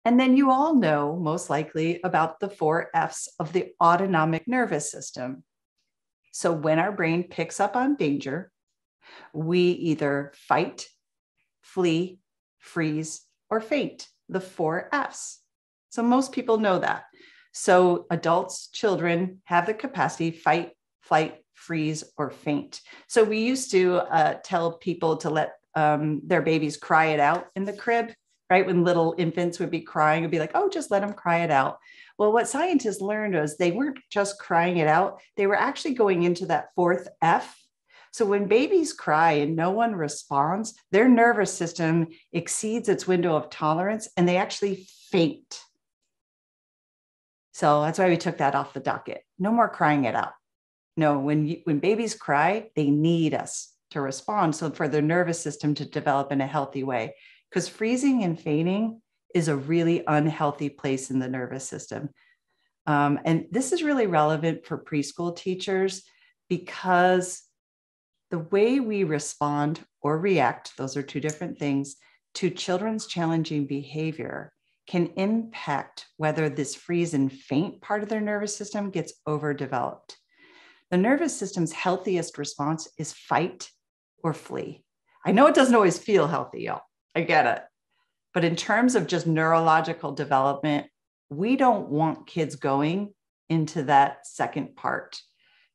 And then you all know, most likely, about the 4 F's of the autonomic nervous system. So when our brain picks up on danger, we either fight, flee, freeze, or faint, the 4 F's. So most people know that. So adults, children have the capacity fight, flight, freeze, or faint. So we used to tell people to let their babies cry it out in the crib, right? When little infants would be crying, it'd be like, oh, just let them cry it out. Well, what scientists learned was they weren't just crying it out. They were actually going into that 4th F. So when babies cry and no one responds, their nervous system exceeds its window of tolerance and they actually faint. So that's why we took that off the docket. No more crying it out. No, when babies cry, they need us to respond. So for their nervous system to develop in a healthy way, because freezing and fainting is a really unhealthy place in the nervous system. And this is really relevant for preschool teachers because the way we respond or react, those are 2 different things, to children's challenging behavior can impact whether this freeze and faint part of their nervous system gets overdeveloped. The nervous system's healthiest response is fight or flee. I know it doesn't always feel healthy, y'all. I get it. But in terms of just neurological development, we don't want kids going into that second part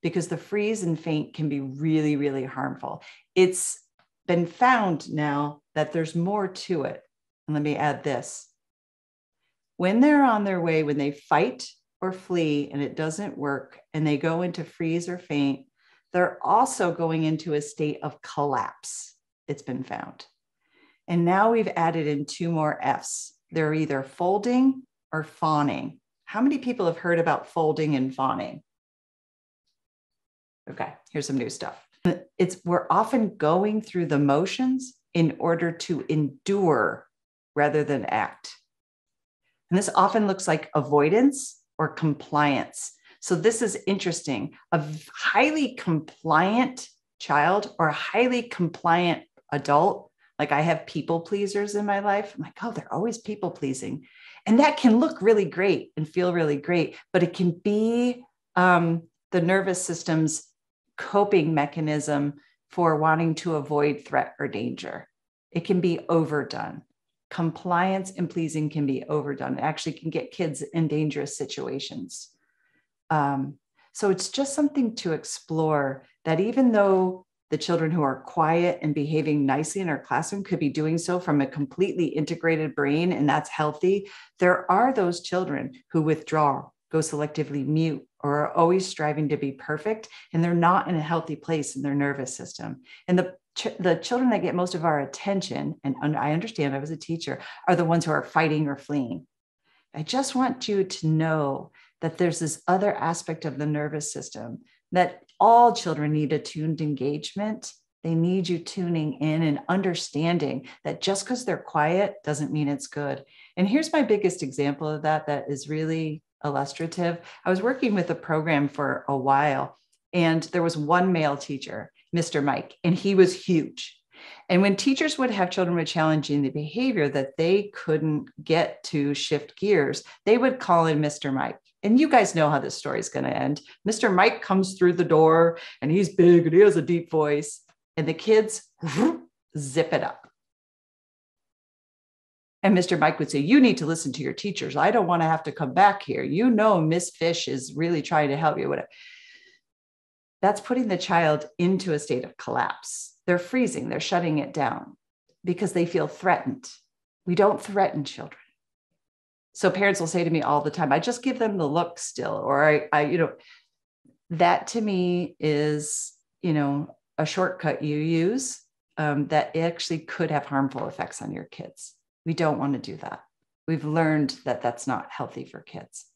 because the freeze and faint can be really, really harmful. It's been found now that there's more to it. And let me add this. When they're on their way, when they fight or flee and it doesn't work and they go into freeze or faint, they're also going into a state of collapse. It's been found. And now we've added in 2 more F's. They're either folding or fawning. How many people have heard about folding and fawning? Okay, here's some new stuff. We're often going through the motions in order to endure rather than act. And this often looks like avoidance or compliance. So this is interesting. A highly compliant child or a highly compliant adult, like I have people pleasers in my life. I'm like, oh, they're always people pleasing. And that can look really great and feel really great, but it can be the nervous system's coping mechanism for wanting to avoid threat or danger. It can be overdone. Compliance and pleasing can be overdone. It actually can get kids in dangerous situations. So it's just something to explore, that even though the children who are quiet and behaving nicely in our classroom could be doing so from a completely integrated brain, and that's healthy, there are those children who withdraw, go selectively mute, or are always striving to be perfect, and they're not in a healthy place in their nervous system. And the children that get most of our attention, and I understand I was a teacher, are the ones who are fighting or fleeing. I just want you to know that there's this other aspect of the nervous system that all children need attuned engagement. They need you tuning in and understanding that just because they're quiet doesn't mean it's good. And here's my biggest example of that is really illustrative. I was working with a program for a while, and there was one male teacher, Mr. Mike, and he was huge. And when teachers would have children with challenging the behavior that they couldn't get to shift gears, they would call in Mr. Mike. And you guys know how this story is going to end. Mr. Mike comes through the door and he's big and he has a deep voice, and the kids zip it up. And Mr. Mike would say, you need to listen to your teachers. I don't want to have to come back here. You know, Miss Fish is really trying to help you. Whatever. That's putting the child into a state of collapse. They're freezing, they're shutting it down because they feel threatened. We don't threaten children. So parents will say to me all the time, I just give them the look still, or that to me is, a shortcut you use that actually could have harmful effects on your kids. We don't want to do that. We've learned that that's not healthy for kids.